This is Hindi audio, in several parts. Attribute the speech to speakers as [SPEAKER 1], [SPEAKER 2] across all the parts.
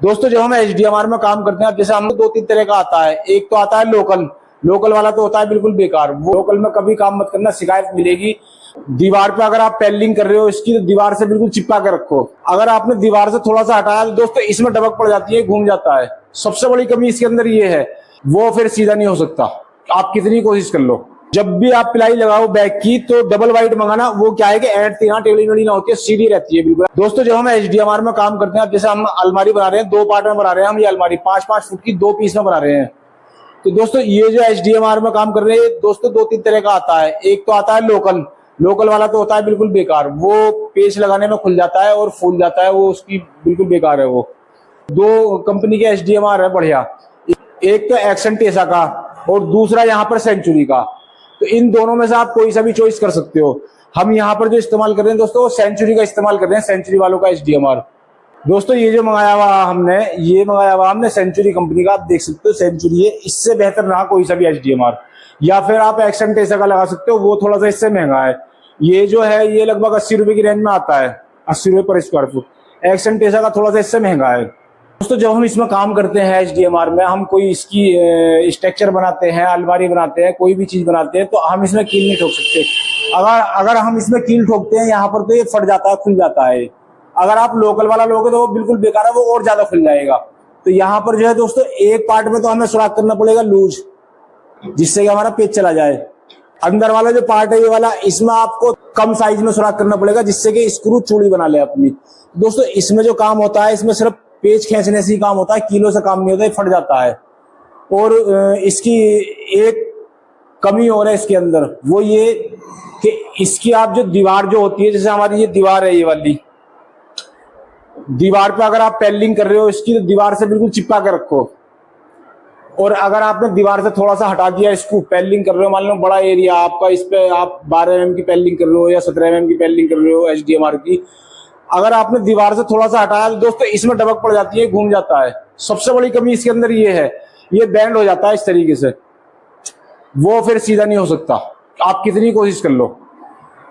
[SPEAKER 1] दोस्तों जब हम एचडीएमआर में काम करते हैं, जैसे हम लोग दो तीन तरह का आता है। एक तो आता है लोकल। लोकल वाला तो होता है बिल्कुल बेकार। वो लोकल में कभी काम मत करना, शिकायत मिलेगी। दीवार पे अगर आप पेलिंग कर रहे हो इसकी, तो दीवार से बिल्कुल चिपका के रखो। अगर आपने दीवार से थोड़ा सा हटाया तो दोस्तों इसमें डबक पड़ जाती है, घूम जाता है। सबसे बड़ी कमी इसके अंदर ये है, वो फिर सीधा नहीं हो सकता, आप कितनी कोशिश कर लो। जब भी आप प्लाई लगाओ बैग की, तो डबल वाइड मंगाना। वो क्या है कि यहाँ टेढ़ी मेढ़ी ना होती है, सीधी रहती है बिल्कुल। दोस्तों जब हम एचडीएमआर में काम करते हैं, जैसे हम अलमारी बना रहे हैं, दो पार्ट में बना रहे हैं हम। ये अलमारी 5-5 फुट की 2 पीस में बना रहे हैं। तो दोस्तों ये जो एचडीएमआर में काम कर रहे हैं दोस्तों, दो तीन तरह का आता है। एक तो आता है लोकल। लोकल वाला तो होता है बिल्कुल बेकार। वो पेच लगाने में खुल जाता है और फूल जाता है, वो उसकी बिल्कुल बेकार है। वो दो कंपनी के एचडीएमआर है बढ़िया। एक तो एक्शन टेसा का और दूसरा यहाँ पर सेंचुरी का। तो इन दोनों में से आप कोई सा भी चॉइस कर सकते हो। हम यहाँ पर जो इस्तेमाल कर रहे हैं दोस्तों, सेंचुरी का इस्तेमाल कर रहे हैं, सेंचुरी वालों का एचडीएमआर। दोस्तों ये जो मंगाया हुआ हमने सेंचुरी कंपनी का। आप देख सकते हो सेंचुरी है, इससे बेहतर रहा कोई सा भी एचडीएमआर। या फिर आप एक्शन टेसा का लगा सकते हो, वो थोड़ा सा इससे महंगा है। ये जो है ये लगभग 80 रुपए की रेंज में आता है, 80 रुपए पर स्क्वायर फुट। एक्शन टेसा का थोड़ा सा इससे महंगा है। दोस्तों जब हम इसमें काम करते हैं एचडीएमआर में, हम कोई इसकी स्ट्रक्चर बनाते हैं, अलमारी बनाते हैं, कोई भी चीज बनाते हैं, तो हम इसमें कील नहीं ठोक सकते। अगर हम इसमें कील ठोकते हैं यहाँ पर, तो ये फट जाता है, खुल जाता है। अगर आप लोकल वाला लोगे तो वो बिल्कुल बेकार है, वो और ज्यादा खुल जाएगा। तो यहाँ पर जो है दोस्तों, एक पार्ट में तो हमें सुराख करना पड़ेगा लूज, जिससे कि हमारा पेच चला जाए। अंदर वाला जो पार्ट है ये वाला, इसमें आपको कम साइज में सुराख करना पड़ेगा, जिससे कि स्क्रू चूड़ी बना ले अपनी। दोस्तों इसमें जो काम होता है, इसमें सिर्फ पेच खींचने से ही काम होता है, कीलों से काम नहीं होता है, फट जाता है। और इसकी एक कमी और है इसके अंदर, वो ये कि इसकी आप जो दीवार जो होती है, जैसे हमारी ये दीवार है, ये वाली दीवार पे अगर आप पेलिंग कर रहे हो इसकी, तो दीवार से बिल्कुल चिपका के रखो। और अगर आपने दीवार से थोड़ा सा हटा दिया, इसको पेलिंग कर रहे हो, मान लो बड़ा एरिया आपका, इस पे आप 12 mm की पेलिंग कर रहे हो या 17 mm की पेलिंग कर रहे हो एचडीएमआर की, अगर आपने दीवार से थोड़ा सा हटाया तो दोस्तों इसमें डबक पड़ जाती है, घूम जाता है। सबसे बड़ी कमी इसके अंदर ये है, ये बैंड हो जाता है इस तरीके से, वो फिर सीधा नहीं हो सकता, आप कितनी कोशिश कर लो।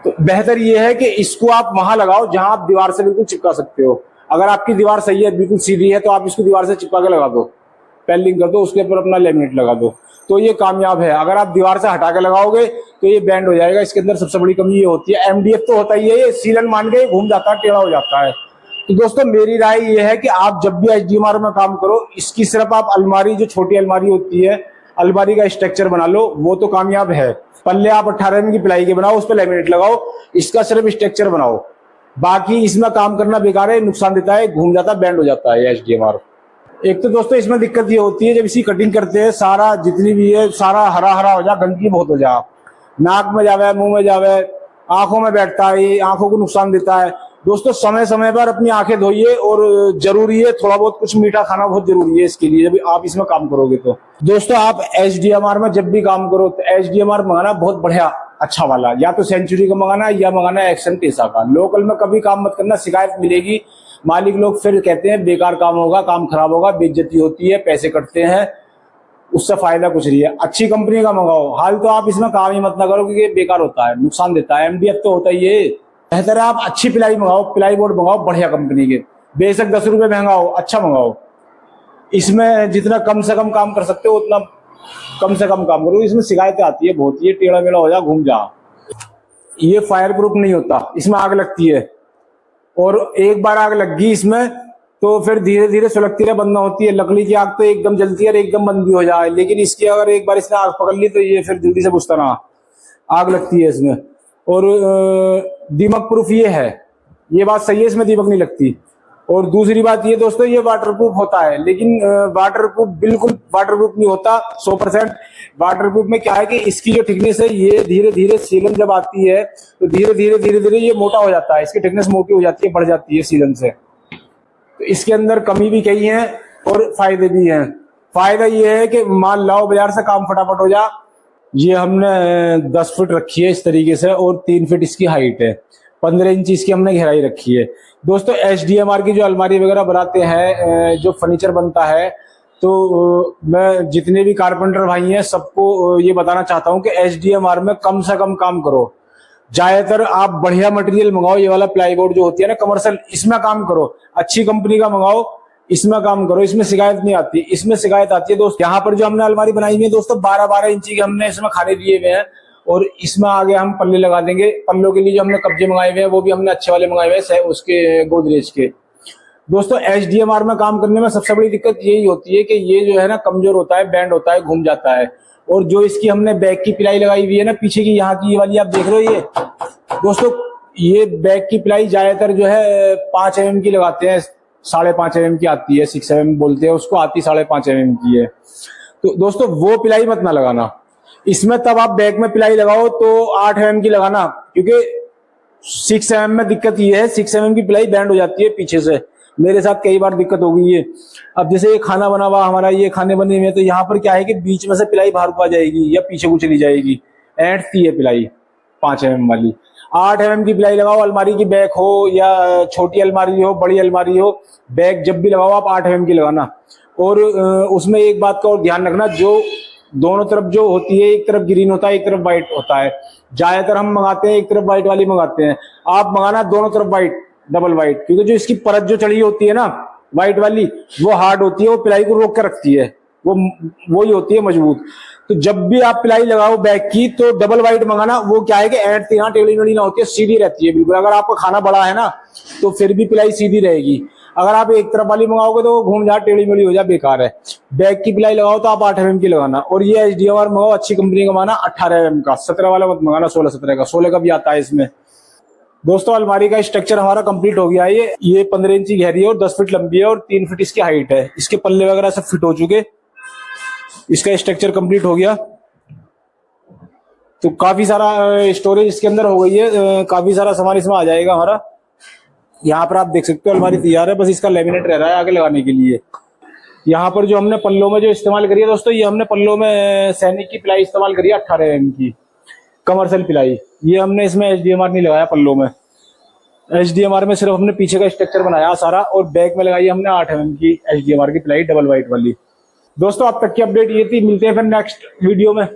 [SPEAKER 1] तो बेहतर ये है कि इसको आप वहां लगाओ जहां आप दीवार से बिल्कुल चिपका सकते हो। अगर आपकी दीवार सही है, बिल्कुल सीधी है, तो आप इसको दीवार से चिपका के लगा दो, पेलिंग कर दो, उसके ऊपर अपना लेमिनेट लगा दो, तो ये कामयाब है। अगर आप दीवार से हटा के लगाओगे तो ये बैंड हो जाएगा। इसके अंदर सबसे बड़ी कमी ये होती है। एमडीएफ तो होता ही है, ये सीलन मान के घूम जाता है, टेढ़ा हो जाता है। तो दोस्तों मेरी राय ये है कि आप जब भी एचडीएमआर में काम करो, इसकी सिर्फ आप अलमारी, जो छोटी अलमारी होती है, अलमारी का स्ट्रक्चर बना लो, वो तो कामयाब है। पल्ले आप 18 mm की प्लाई के बनाओ, उस पर लेमिनेट लगाओ, इसका सिर्फ स्ट्रक्चर बनाओ। बाकी इसमें काम करना बेकार है, नुकसान देता है, घूम जाता है, बैंड हो जाता है एचडीएमआर। एक तो दोस्तों इसमें दिक्कत ये होती है, जब इसी कटिंग करते हैं, सारा जितनी भी है सारा हरा हरा हो जा, गंदगी बहुत हो जा, नाक में जावे, मुंह में जावे, आंखों में बैठता है, ये आंखों को नुकसान देता है। दोस्तों समय समय पर अपनी आंखें धोइए, और जरूरी है थोड़ा बहुत कुछ मीठा खाना बहुत जरूरी है इसके लिए, जब आप इसमें काम करोगे तो। दोस्तों आप एचडीएमआर में जब भी काम करो तो एचडीएमआर मंगाना बहुत बढ़िया अच्छा वाला, या तो सेंचुरी का मंगाना या मंगाना एक्शन टेसा का। लोकल में कभी काम मत करना, शिकायत मिलेगी। मालिक लोग फिर कहते हैं बेकार काम होगा, काम खराब होगा, बेइज्जती होती है, पैसे कटते हैं, उससे फायदा कुछ नहीं है। अच्छी कंपनी का मंगाओ। हाल तो आप इसमें काम ही मत ना करो, क्योंकि बेकार होता है, नुकसान देता है। एमडीएफ तो होता ही है। बेहतर है आप अच्छी प्लाई मंगाओ, प्लाई बोर्ड मंगाओ बढ़िया कंपनी के, बेशक 10 रुपए महंगा हो, अच्छा मंगाओ। इसमें जितना कम से कम काम कर सकते हो उतना कम से कम काम करो। इसमें शिकायतें आती है बहुत, ये टेढ़ा मेढ़ा हो जा, घूम जा। ये फायर प्रूफ नहीं होता, इसमें आग लगती है, और एक बार आग लग गई इसमें तो फिर धीरे धीरे सुलगती रहे, बंद ना होती है। लकड़ी की आग तो एकदम जलती है और एकदम बंद भी हो जाए, लेकिन इसकी अगर एक बार इसने आग पकड़ ली तो ये फिर जल्दी से बुझता ना, आग लगती है इसमें। और दीमक प्रूफ ये है, ये बात सही है, इसमें दीमक नहीं लगती। और दूसरी बात ये दोस्तों, ये वाटरप्रूफ होता है, लेकिन वाटरप्रूफ बिल्कुल वाटरप्रूफ नहीं होता 100%। वाटरप्रूफ में क्या है कि इसकी जो थिकनेस है, ये धीरे धीरे सीलन जब आती है तो धीरे धीरे ये मोटा हो जाता है, इसकी थिकनेस मोटी हो जाती है, बढ़ जाती है सीलन से। तो इसके अंदर कमी भी कई है और फायदे भी हैं। फायदा ये है कि माल लाओ बाजार से, काम फटाफट हो जा। ये हमने 10 फुट रखी है इस तरीके से, और 3 फीट इसकी हाइट है, 15 इंच इसकी हमने गहराई रखी है। दोस्तों एचडीएमआर की जो अलमारी वगैरह बनाते हैं, जो फर्नीचर बनता है, तो मैं जितने भी कारपेंटर भाई हैं सबको ये बताना चाहता हूं कि एचडीएमआर में कम से कम काम करो। ज्यादातर आप बढ़िया मटेरियल मंगाओ, ये वाला प्लाईवुड जो होती है ना कमर्शियल, इसमें काम करो, अच्छी कंपनी का मंगाओ। इसमें काम करो, इसमें शिकायत नहीं आती। इसमें शिकायत आती है दोस्त। यहाँ पर जो हमने अलमारी बनाई हुई है दोस्तों 12-12 इंची के हमने इसमें खाने दिए हुए हैं, और इसमें आगे हम पल्ले लगा देंगे। पल्लों के लिए जो हमने कब्जे मंगाए हुए हैं वो भी हमने अच्छे वाले मंगाए हुए हैं, उसके गोदरेज के। दोस्तों HDMR में काम करने में सबसे बड़ी दिक्कत यही होती है कि ये जो है ना कमजोर होता है, बैंड होता है, घूम जाता है। और जो इसकी हमने बैक की पिलाई लगाई हुई है ना पीछे की, यहाँ की ये वाली आप देख रहे हो, ये दोस्तों ये बैक की पिलाई ज्यादातर जो है 5 mm की लगाते हैं, 5.5 mm की आती है, 6 mm बोलते हैं उसको, आती 5.5 mm की है। तो दोस्तों वो पिलाई मत ना लगाना इसमें। तब आप बैक में पिलाई लगाओ तो 8 mm की लगाना, क्योंकि 6 mm में दिक्कत ये है, 6 mm की पिलाई बैंड हो जाती है पीछे से। मेरे साथ कई बार दिक्कत हो गई है। अब जैसे ये खाना बना हुआ हमारा, ये खाने बने हुए, तो यहाँ पर क्या है कि बीच में से पिलाई बाहर को आ जाएगी या पीछे को चली जाएगी, ऐंठती है पिलाई 5 mm वाली। 8 mm की पिलाई लगाओ, अलमारी की बैक हो या छोटी अलमारी हो, बड़ी अलमारी हो, बैक जब भी लगाओ आप 8 mm की लगाना। और उसमें एक बात का और ध्यान रखना, जो दोनों तरफ जो होती है, एक तरफ ग्रीन होता है, एक तरफ व्हाइट होता है। ज्यादातर हम मंगाते हैं एक तरफ व्हाइट वाली मंगाते हैं, आप मंगाना दोनों तरफ व्हाइट, डबल व्हाइट, क्योंकि जो इसकी परत जो चढ़ी होती है ना व्हाइट वाली, वो हार्ड होती है, वो पिलाई को रोक के रखती है, वो ही होती है मजबूत। तो जब भी आप पिलाई लगाओ बैक की तो डबल व्हाइट मंगाना। वो क्या है कि ऐंठती, यहाँ टेढ़ी मेढ़ी ना होती है, सीधी रहती है बिल्कुल। अगर आपका खाना बड़ा है ना तो फिर भी पिलाई सीधी रहेगी। अगर आप एक तरफ वाली मंगाओगे तो वो घूम जा, टेढ़ी मेढ़ी हो जा, बेकार है। बैक की पिलाई लगाओ तो आप 8 mm की लगाना। और ये HDMR मंगाओ, अच्छी कंपनी का मंगाना, 18 mm का, 17 वाला मत मंगाना, 16-17 का, 16 का भी आता है इसमें। दोस्तों अलमारी का स्ट्रक्चर हमारा कंप्लीट हो गया है। ये 15 इंची गहरी है और 10 फीट लंबी है और 3 फीट इसकी हाइट है। इसके पल्ले वगैरह सब फिट हो चुके, इसका स्ट्रक्चर कंप्लीट हो गया। तो काफी सारा स्टोरेज इसके अंदर हो गई है, काफी सारा सामान इसमें आ जाएगा हमारा। यहाँ पर आप देख सकते हो अलमारी तैयार है, बस इसका लेमिनेट रह रहा है आगे लगाने के लिए। यहाँ पर जो हमने पल्लों में जो इस्तेमाल करी है दोस्तों, ये हमने पल्लों में सैनिक की पिलाई इस्तेमाल करी है, 18 mm की कमर्शियल पिलाई। ये हमने इसमें HDMR नहीं लगाया पल्लों में। HDMR में सिर्फ हमने पीछे का स्ट्रक्चर बनाया सारा, और बैक में लगाई हमने 8 mm की HDMR की पिलाई, डबल व्हाइट वाली। दोस्तों अब तक की अपडेट ये थी, मिलते हैं फिर नेक्स्ट वीडियो में।